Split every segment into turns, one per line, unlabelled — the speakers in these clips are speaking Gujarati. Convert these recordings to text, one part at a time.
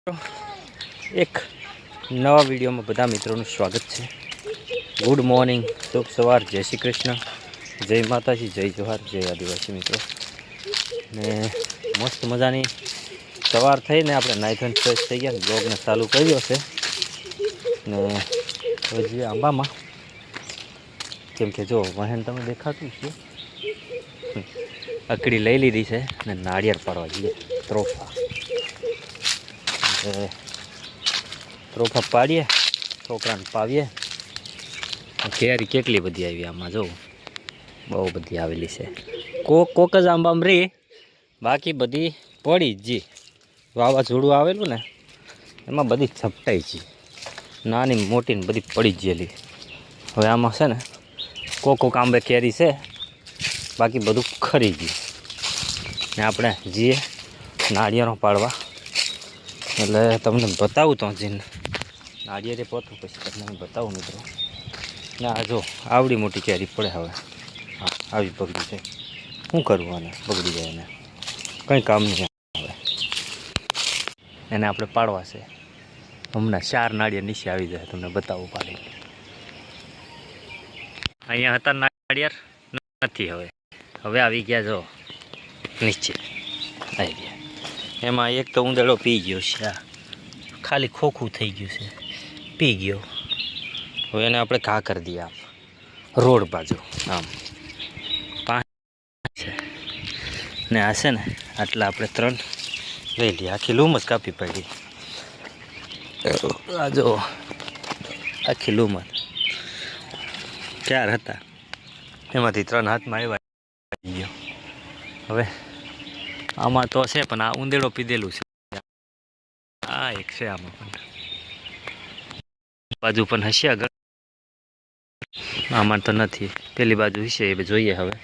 એક નવા વિડીયોમાં બધા મિત્રોનું સ્વાગત છે। ગુડ મોર્નિંગ, શુભ સવાર, જય શ્રી કૃષ્ણ, જય માતાજી, જય જોહાર, જય આદિવાસી મિત્રો। ને મસ્ત મજાની સવાર થઈને આપણે નાઈ ધોઈને ફ્રેશ થઈ ગયા, બ્લોગને ચાલુ કર્યો છે। ને હજી આંબામાં કેમ કે જો વહેણ તમે દેખાતું છે, અકડી લઈ લીધી છે ને નાળિયેર પાડવા જઈએ ત્રોફા। ત્રોફા પાડીએ, છોકરાને પાવીએ। કેરી કેટલી બધી આવી આમાં, જો બહુ બધી આવેલી છે। કોક જ આંબામાં રહી, બાકી બધી પડી જી। વાવાઝોડું આવેલું ને એમાં બધી ઝપટાઈ છે, નાની મોટી ને બધી પડી ગયેલી। હવે આમાં છે ને કોક આંબે કેરી છે, બાકી બધું ખરી ગયું ને આપણે જઈએ નાળિયેરો પાડવા। એટલે તમને બતાવું તો જીને નાળિયેરે પહોંચું પછી તમને બતાવું મિત્રો। ને આ જો આવડી મોટી કેરી પડે, હવે હા આવી બગડી છે, શું કરવું આને? બગડી જાય એને કંઈ કામ નહીં આવે, એને આપણે પાડવા છે। હમણાં 4 નાળિયેર નીચે આવી જાય, તમને બતાવું પાડી। અહીંયા હતા નાળિયેર, નથી હવે આવી ગયા, જો નીચે આવી ગયા। એમાં એક તો ઉંદેડો પી ગયો છે, આ ખાલી ખોખું થઈ ગયું છે, પી ગયો। હવે એને આપણે ઘા કરી દઈએ આમ રોડ બાજુ, આમ 5 છે ને આ છે ને આટલા આપણે 3 લઈ લઈએ। આખી લૂમ જ કાપી પડી, આ જો આખી લૂમ જ 4 હતા, એમાંથી 3 હાથમાં આવ્યા ગયો। હવે આમાં તો છે પણ આ ઉંદેડો પીધેલું છે, આ એક છે આમાં પણ બાજુ પણ હશે આગળ, આમાં તો નથી, પેલી બાજુ હશે એ જોઈએ। હવે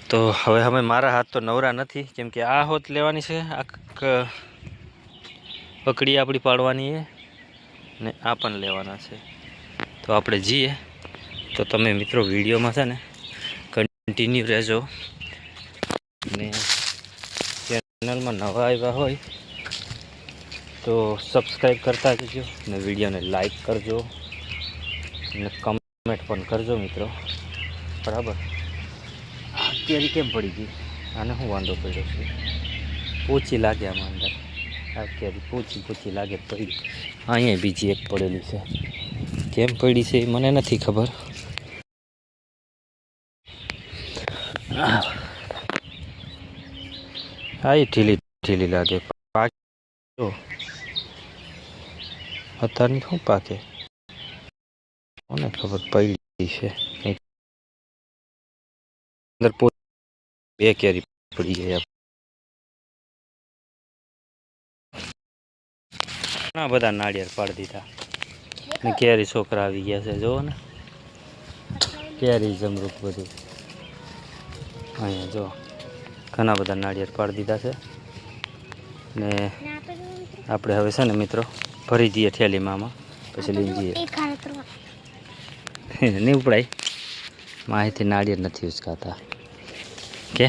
તો હવે મારા હાથ તો નવરા નથી, કેમ કે આ હોત લેવાની છે, આ પકડી આપણી પાડવાની છે ને આ પણ લેવાના છે। તો આપણે જઈએ, તો તમે મિત્રો વિડીયોમાં છે ને કન્ટિન્યુ રહેજો ને ચેનલમાં નવા આવ્યા હોય તો સબસ્ક્રાઈબ કરતા જજો ને વિડીયોને લાઈક કરજો ને કમેન્ટ પણ કરજો મિત્રો, બરાબર। આ કેરી કેમ પડી ગઈ? આને શું વાંધો પડ્યો છે? પોચી લાગે આમાં અંદર, આ કેરી પોચી લાગે પડી। અહીંયા બીજી એક પડેલી છે, કેમ પડી છે મને નથી ખબર। હા એ ઢીલી લાગે, પાકે અત્યારની શું પાકે કોને ખબર, પડી છે અંદર 2 કેરી પડી ગયા। ઘણા બધા નાળિયેર પાડી દીધા ને કેરી છોકરા આવી ગયા છે, જુઓ ને કેરી જમરૂક બધું। અહીંયા જો ઘણા બધા નાળિયેર પાડી દીધા છે ને આપણે હવે છે ને મિત્રો ભરી દઈએ થેલીમાં, આમાં પછી લઈને જઈએ। નહીં ઉપડાય, માહિતી નાળિયેર નથી ઉચકાતા, કે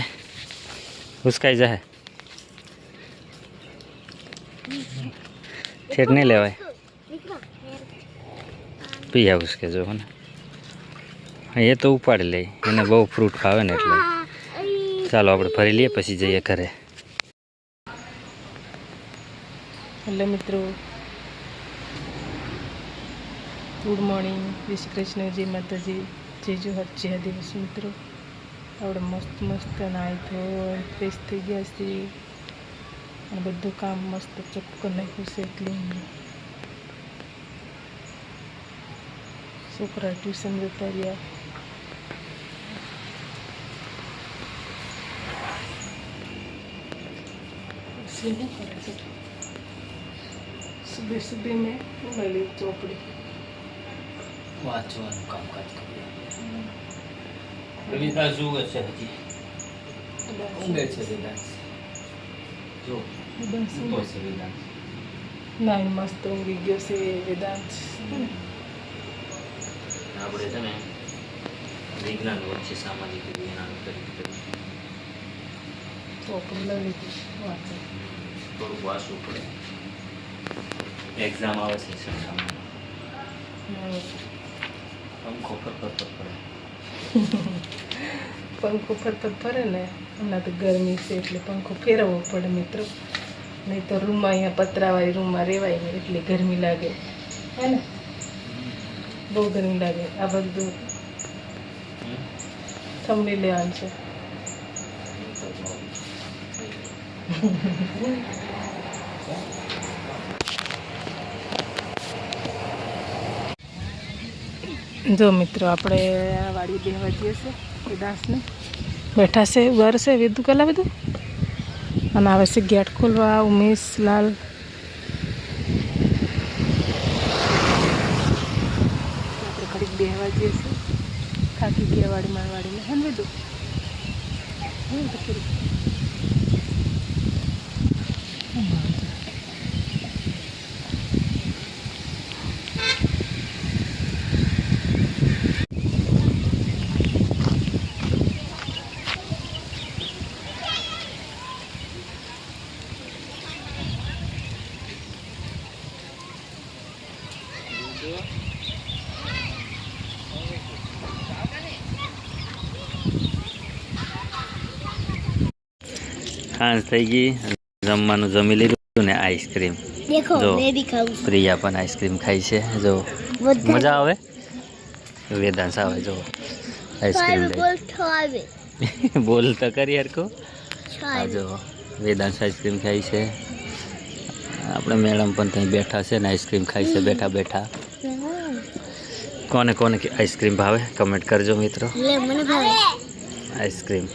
ઉચકાઈ જાય છેટ નહીં લેવાય, પી આવું કે જો ને એ તો ઉપાડી લે, એને બહુ ફ્રૂટ ખાવે ને એટલે। ચાલો આપણે ભરી લઈએ પછી જઈએ ઘરે।
હેલો મિત્રો, ગુડ મોર્નિંગ, જય શ્રી કૃષ્ણ, જય માતાજી, જય જોહાર, જય આદિવાસી મિત્રો। આપણે મસ્ત નાહી ધોઈ ફ્રેશ થઈ ગયા છે અને બધું કામ મસ્ત ચોખ્ખું નાખ્યું છે, એટલે છોકરા ટ્યુશન જતા રહ્યા। સુબહ મેં મોબાઈલ ચોપડી
વાંચવાનું કામકાજ કરીએ। કવિતા જુએ છે, હજી ઊંઘે છે વેદાંત, જો છે વેદાંત,
ના મસ્ત ઊંઘી ગયો છે વેદાંત।
આપણે છે ને વિજ્ઞાન વચ્ચે સામાજિક વિજ્ઞાન તરીકે
ચોપડી લઈ લીધી વાંચો,
થોડુંક વાંચવું પડે. એક્ઝામ આવે છે સંસ્થામાં. પંખો ફરતો પડે.
પંખો ફરતો ફરે ને હમણાં તો ગરમી છે એટલે પંખો ફેરવવો પડે મિત્રો, નહીં તો રૂમમાં અહીંયા પતરાવાળી રૂમમાં રહેવાય ને એટલી ગરમી લાગે હે ને, બહુ ગરમી લાગે. આ બધું થંભી લેવાનું છે. જો મિત્રો આપણે આ વાડી બેહવા જઈએ છે દાસને બેઠા છે, ઉભા છે વિધું કલા બધું, અને આવે છે ગેટ ખોલવા ઉમેશ લાલ. આપણે ઘડીક બેહવા જઈએ છીએ, થાકી ગયા વાડીમાં વાડીને હે ને વિધું.
સાંજ થઈ ગઈ, જમવાનું જમી લીધું ને આઈસ્ક્રીમ. જો પ્રિયા પણ આઈસ્ક્રીમ ખાઈ છે. જો મજા આવે. વેદાંશ આવે જો આઈસ્ક્રીમ બોલ તો કરી હરકો. આ જો વેદાંશ આઈસ્ક્રીમ ખાઈ છે. આપણે મેડમ પણ ત્યાં બેઠા છે ને આઈસ્ક્રીમ ખાઈ છે બેઠા બેઠા. કોને કોને આઈસ્ક્રીમ ભાવે કમેન્ટ કરજો મિત્રો. આઈસ્ક્રીમ